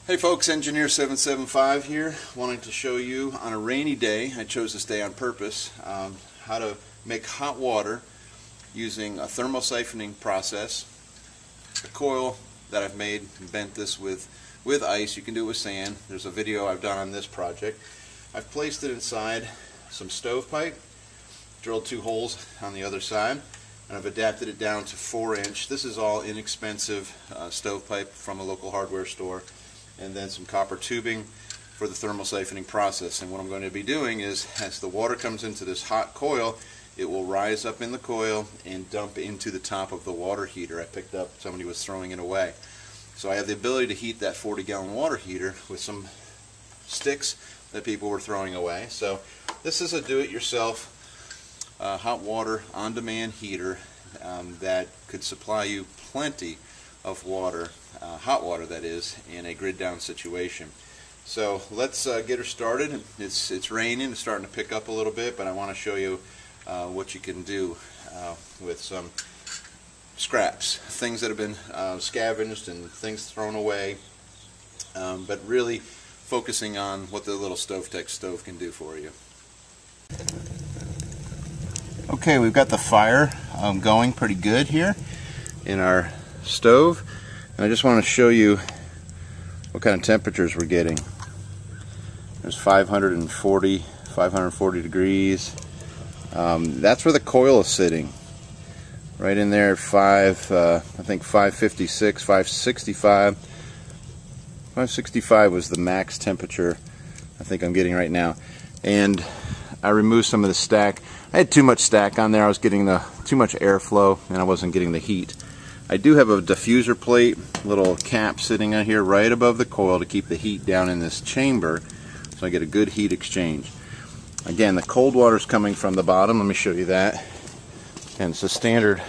Hey folks, Engineer 775 here, wanting to show you on a rainy day, I chose this day on purpose, how to make hot water using a thermosiphoning process. A coil that I've made and bent this with ice. You can do it with sand. There's a video I've done on this project. I've placed it inside some stovepipe, drilled 2 holes on the other side, and I've adapted it down to 4-inch. This is all inexpensive stovepipe from a local hardware store, and then some copper tubing for the thermosiphoning process. And what I'm going to be doing is, as the water comes into this hot coil, it will rise up in the coil and dump into the top of the water heater. I picked up, somebody was throwing it away. So I have the ability to heat that 40-gallon water heater with some sticks that people were throwing away. So this is a do-it-yourself hot water on-demand heater that could supply you plenty of water, hot water that is, in a grid down situation. So let's get her started. It's raining, it's starting to pick up a little bit, but I want to show you what you can do with some scraps, things that have been scavenged and things thrown away, but really focusing on what the little StoveTech stove can do for you. Okay, we've got the fire going pretty good here in our stove, and I just want to show you what kind of temperatures we're getting. There's 540 degrees. That's where the coil is sitting, right in there. I think 556, 565. 565 was the max temperature I think I'm getting right now. And I removed some of the stack. I had too much stack on there. I was getting too much airflow, and I wasn't getting the heat. I do have a diffuser plate, little cap sitting on here right above the coil to keep the heat down in this chamber, so I get a good heat exchange. Again, the cold water is coming from the bottom. Let me show you that. And it's a standard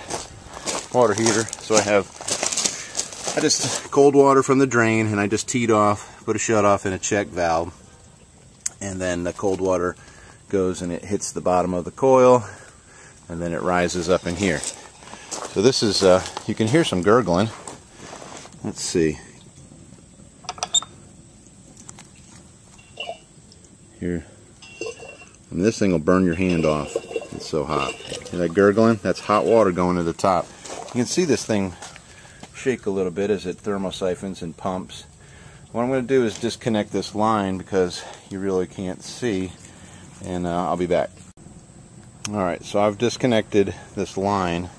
water heater, so I just cold water from the drain, and I just teed off, put a shut off and a check valve, and then the cold water goes and it hits the bottom of the coil, and then it rises up in here. So this is, you can hear some gurgling. Let's see. Here. I mean, this thing will burn your hand off. It's so hot. Hear that gurgling? That's hot water going to the top. You can see this thing shake a little bit as it thermosiphons and pumps. What I'm going to do is disconnect this line because you really can't see, and I'll be back. Alright, so I've disconnected this line,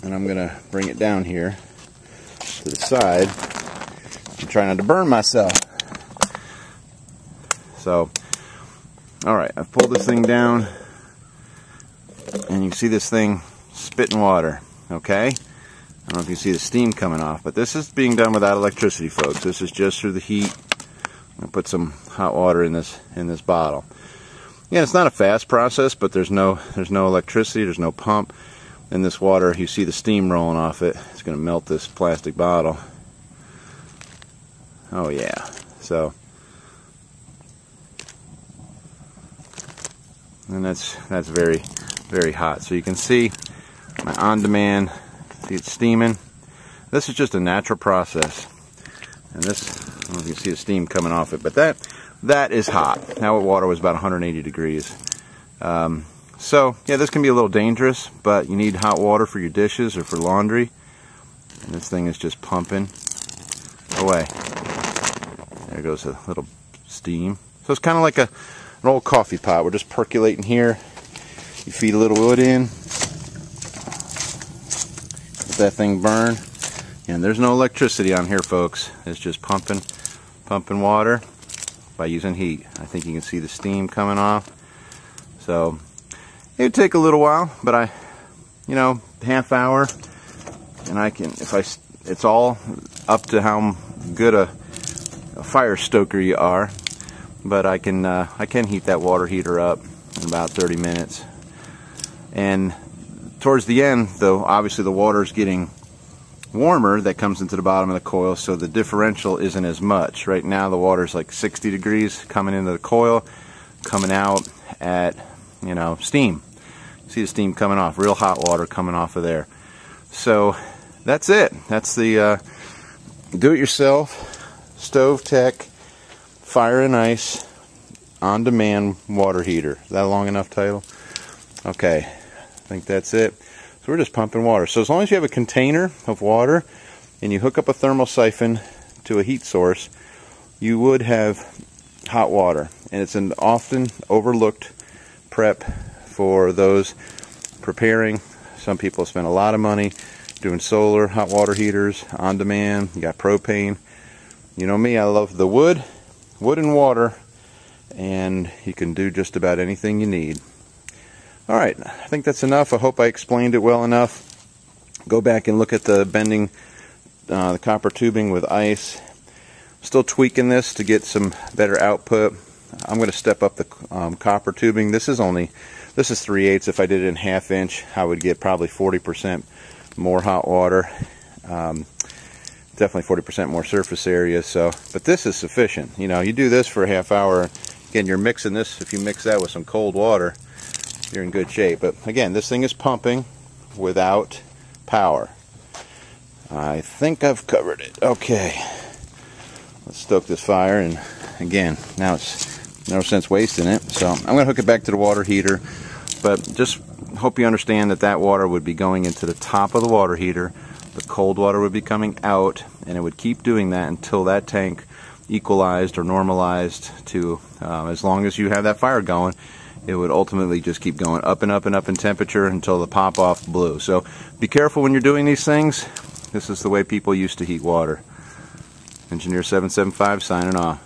and I'm going to bring it down here to the side and try not to burn myself. So, alright, I've pulled this thing down, and you can see this thing spitting water, okay? I don't know if you see the steam coming off, but this is being done without electricity, folks. This is just through the heat. I'm going to put some hot water in this bottle. Yeah, it's not a fast process, but there's no electricity, there's no pump. In this water, you see the steam rolling off it. It's going to melt this plastic bottle. Oh yeah. So, and that's very, very hot. So you can see my on-demand, see it steaming. This is just a natural process. And this, I don't know if you can see the steam coming off it, but that is hot. Now water was about 180 degrees. So, yeah, this can be a little dangerous, but you need hot water for your dishes or for laundry. And this thing is just pumping away. There goes a little steam. So it's kind of like an old coffee pot. We're just percolating here. You feed a little wood in. Let that thing burn. And there's no electricity on here, folks. It's just pumping water by using heat. I think you can see the steam coming off. So it would take a little while, but half hour, and it's all up to how good a fire stoker you are, but I can heat that water heater up in about 30 minutes. And towards the end, though, obviously the water is getting warmer that comes into the bottom of the coil, so the differential isn't as much. Right now the water is like 60 degrees coming into the coil, coming out at steam. See the steam coming off, real hot water coming off of there. So that's it. That's the do-it-yourself Stove Tech Fire and Ice on-demand water heater. Is that a long enough title? Okay, I think that's it. So we're just pumping water. So as long as you have a container of water and you hook up a thermal siphon to a heat source, you would have hot water. And it's an often overlooked prep for those preparing. Some people spend a lot of money doing solar hot water heaters on demand. You got propane. You know me, I love the wood and water, and you can do just about anything you need. Alright, I think that's enough. I hope I explained it well enough. Go back and look at the bending the copper tubing with ice. Still tweaking this to get some better output. I'm going to step up the copper tubing. This is 3/8. If I did it in 1/2 inch, I would get probably 40% more hot water. Definitely 40% more surface area. So, but this is sufficient. You know, you do this for a half hour. Again, you're mixing this. If you mix that with some cold water, you're in good shape. But again, this thing is pumping without power. I think I've covered it. Okay, let's stoke this fire, and again, now it's no sense wasting it. So I'm going to hook it back to the water heater, but just hope you understand that that water would be going into the top of the water heater. The cold water would be coming out, and it would keep doing that until that tank equalized or normalized to, as long as you have that fire going, it would ultimately just keep going up and up and up in temperature until the pop-off blew. So be careful when you're doing these things. This is the way people used to heat water. Engineer 775 signing off.